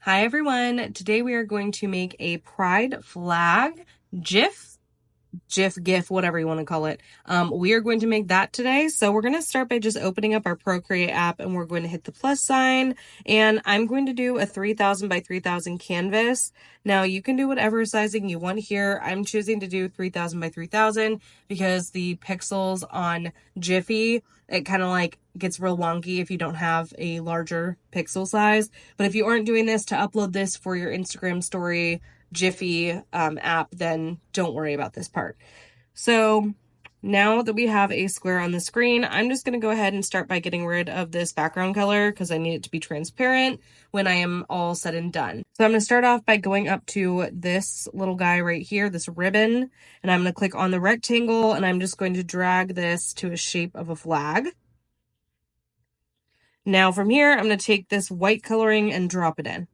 Hi everyone, today we are going to make a pride flag GIF, whatever you want to call it. We are going to make that today. So we're going to start by just opening up our Procreate app and we're going to hit the plus sign. And I'm going to do a 3000 by 3000 canvas. Now you can do whatever sizing you want here. I'm choosing to do 3000 by 3000 because the pixels on Jiffy, it kind of like gets real wonky if you don't have a larger pixel size. But if you aren't doing this to upload this for your Instagram story, Jiffy app, then don't worry about this part. So now that we have a square on the screen, I'm just going to go ahead and start by getting rid of this background color because I need it to be transparent when I am all said and done. So I'm going to start off by going up to this little guy right here, this ribbon, and I'm going to click on the rectangle and I'm just going to drag this to a shape of a flag. Now from here, I'm going to take this white coloring and drop it in.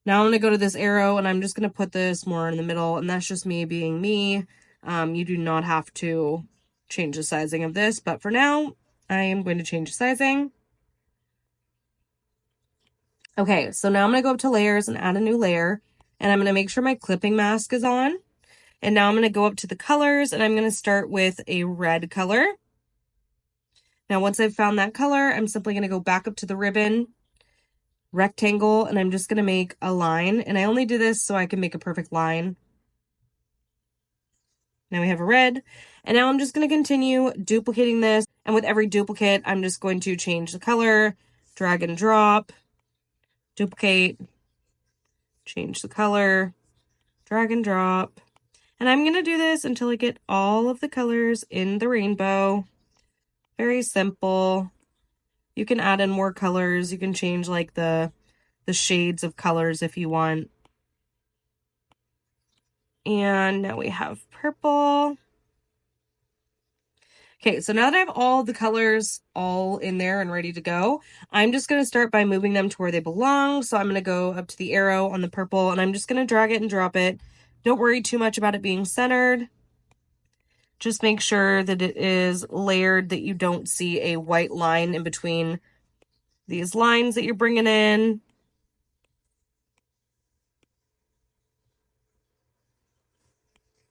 Now I'm going to go to this arrow and I'm just going to put this more in the middle, and that's just me being me. You do not have to change the sizing of this, but for now, I am going to change the sizing. Okay, so now I'm going to go up to layers and add a new layer, and I'm going to make sure my clipping mask is on. And now I'm going to go up to the colors and I'm going to start with a red color. Now once I've found that color, I'm simply going to go back up to the ribbon, rectangle, and I'm just going to make a line. And I only do this so I can make a perfect line. Now we have a red, and now I'm just going to continue duplicating this, and with every duplicate, I'm just going to change the color, drag and drop, duplicate, change the color, drag and drop, and I'm going to do this until I get all of the colors in the rainbow. Very simple. You can add in more colors, you can change like the shades of colors if you want. And now we have purple. Okay, so now that I have all the colors all in there and ready to go, I'm just going to start by moving them to where they belong. So I'm going to go up to the arrow on the purple and I'm just going to drag it and drop it. Don't worry too much about it being centered. Just make sure that it is layered, that you don't see a white line in between these lines that you're bringing in.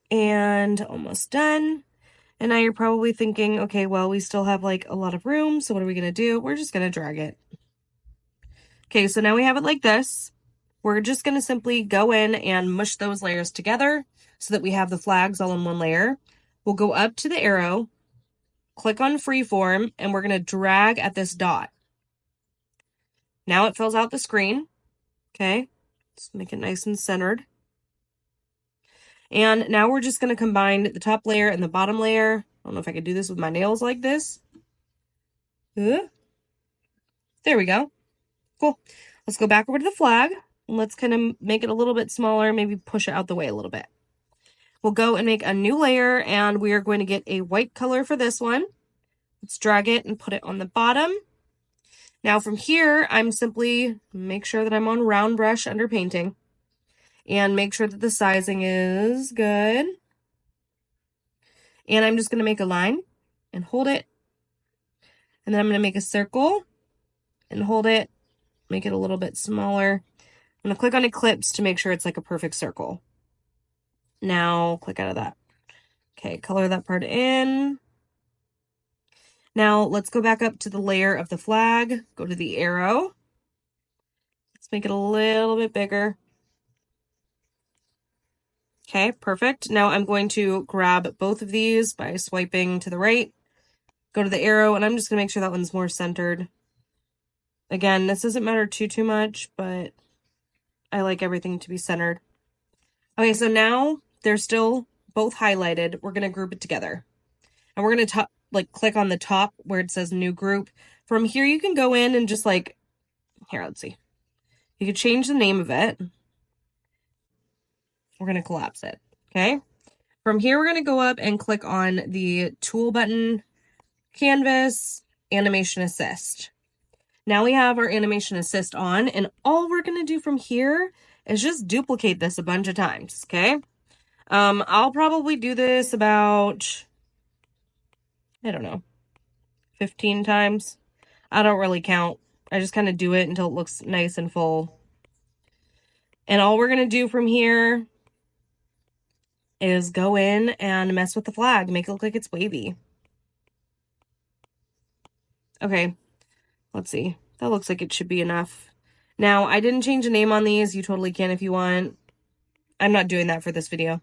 And almost done. And now you're probably thinking, okay, well, we still have like a lot of room, so what are we going to do? We're just going to drag it. Okay, so now we have it like this. We're just going to simply go in and mush those layers together so that we have the flags all in one layer. We'll go up to the arrow, click on freeform, and we're going to drag at this dot. Now it fills out the screen. Okay, let's make it nice and centered. And now we're just going to combine the top layer and the bottom layer. I don't know if I could do this with my nails like this. There we go. Cool. Let's go back over to the flag and let's kind of make it a little bit smaller, maybe push it out the way a little bit. We'll go and make a new layer and we are going to get a white color for this one. Let's drag it and put it on the bottom. Now from here, I'm simply make sure that I'm on round brush under painting and make sure that the sizing is good. And I'm just going to make a line and hold it. And then I'm going to make a circle and hold it, make it a little bit smaller. I'm going to click on Eclipse to make sure it's like a perfect circle. Now click out of that. Okay, color that part in. Now let's go back up to the layer of the flag, go to the arrow. Let's make it a little bit bigger. Okay, perfect. Now I'm going to grab both of these by swiping to the right, go to the arrow, and I'm just going to make sure that one's more centered. Again, this doesn't matter too much, but I like everything to be centered. Okay, so now they're still both highlighted. We're going to group it together. And we're going to click on the top where it says new group. From here, you can go in and just here, let's see. You could change the name of it. We're going to collapse it, okay? From here, we're going to go up and click on the tool button, canvas, animation assist. Now we have our animation assist on, and all we're going to do from here is just duplicate this a bunch of times, okay? I'll probably do this about, I don't know, 15 times. I don't really count. I just kind of do it until it looks nice and full. And all we're going to do from here is go in and mess with the flag, make it look like it's wavy. Okay, let's see. That looks like it should be enough. Now, I didn't change the name on these. You totally can if you want. I'm not doing that for this video.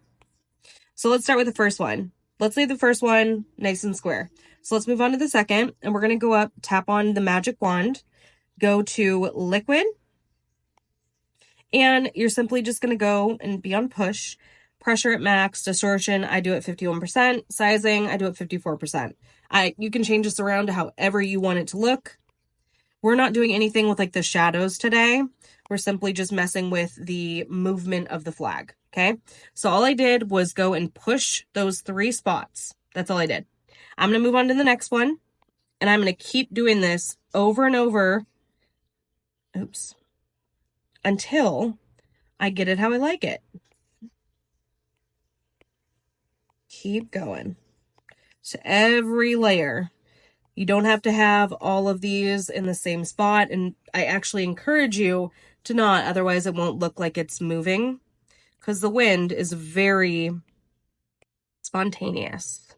So let's start with the first one. Let's leave the first one nice and square. So let's move on to the second, and we're going to go up, tap on the magic wand, go to liquid, and you're simply just going to go and be on push. Pressure at max, distortion, I do it 51%, sizing, I do it 54%. You can change this around to however you want it to look. We're not doing anything with like the shadows today. We're simply just messing with the movement of the flag, okay? So all I did was go and push those 3 spots. That's all I did. I'm going to move on to the next one, and I'm going to keep doing this over and over, until I get it how I like it. Keep going. So every layer. You don't have to have all of these in the same spot, and I actually encourage you to not, otherwise it won't look like it's moving, because the wind is very spontaneous.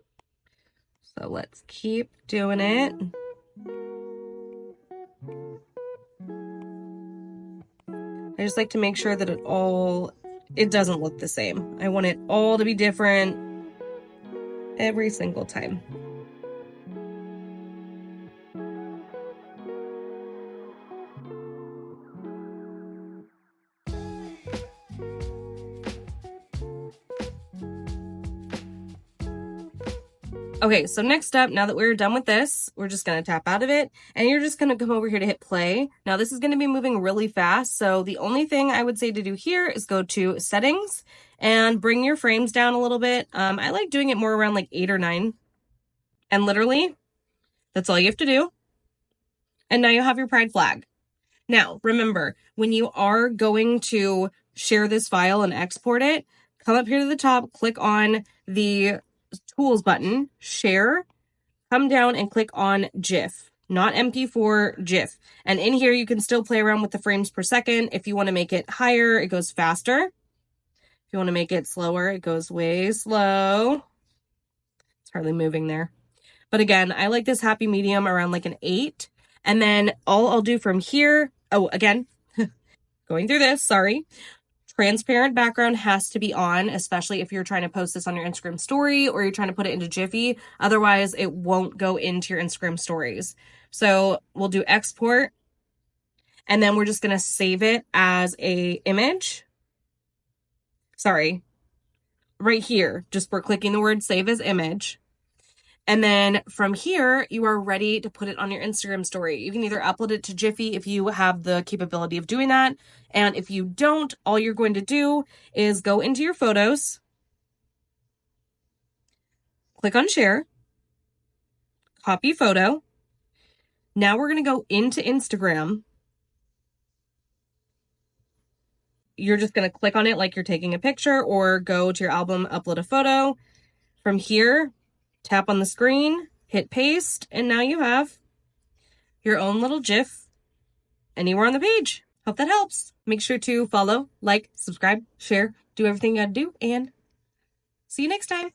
So let's keep doing it. I just like to make sure that it doesn't look the same. I want it all to be different every single time. Okay, so next up, now that we're done with this, we're just going to tap out of it, and you're just going to come over here to hit play. Now this is going to be moving really fast, so the only thing I would say to do here is go to settings and bring your frames down a little bit. I like doing it more around like 8 or 9, and literally that's all you have to do. And now you have your pride flag. Now remember, when you are going to share this file and export it, come up here to the top, click on the tools button, share, come down and click on GIF, not MP4, GIF. And in here, you can still play around with the frames per second. If you want to make it higher, it goes faster. If you want to make it slower, it goes way slow. It's hardly moving there. But again, I like this happy medium around like an 8. And then all I'll do from here, oh, again, going through this, sorry. Transparent background has to be on, especially if you're trying to post this on your Instagram story or you're trying to put it into Jiffy. Otherwise, it won't go into your Instagram stories. So we'll do export, and then we're just going to save it as a image. Sorry, right here, just for clicking the word save as image. And then from here, you are ready to put it on your Instagram story. You can either upload it to Jiffy if you have the capability of doing that. And if you don't, all you're going to do is go into your photos, click on share, copy photo. Now we're going to go into Instagram. You're just going to click on it like you're taking a picture, or go to your album, upload a photo. From here, tap on the screen, hit paste, and now you have your own little GIF anywhere on the page. Hope that helps. Make sure to follow, like, subscribe, share, do everything you gotta do, and see you next time.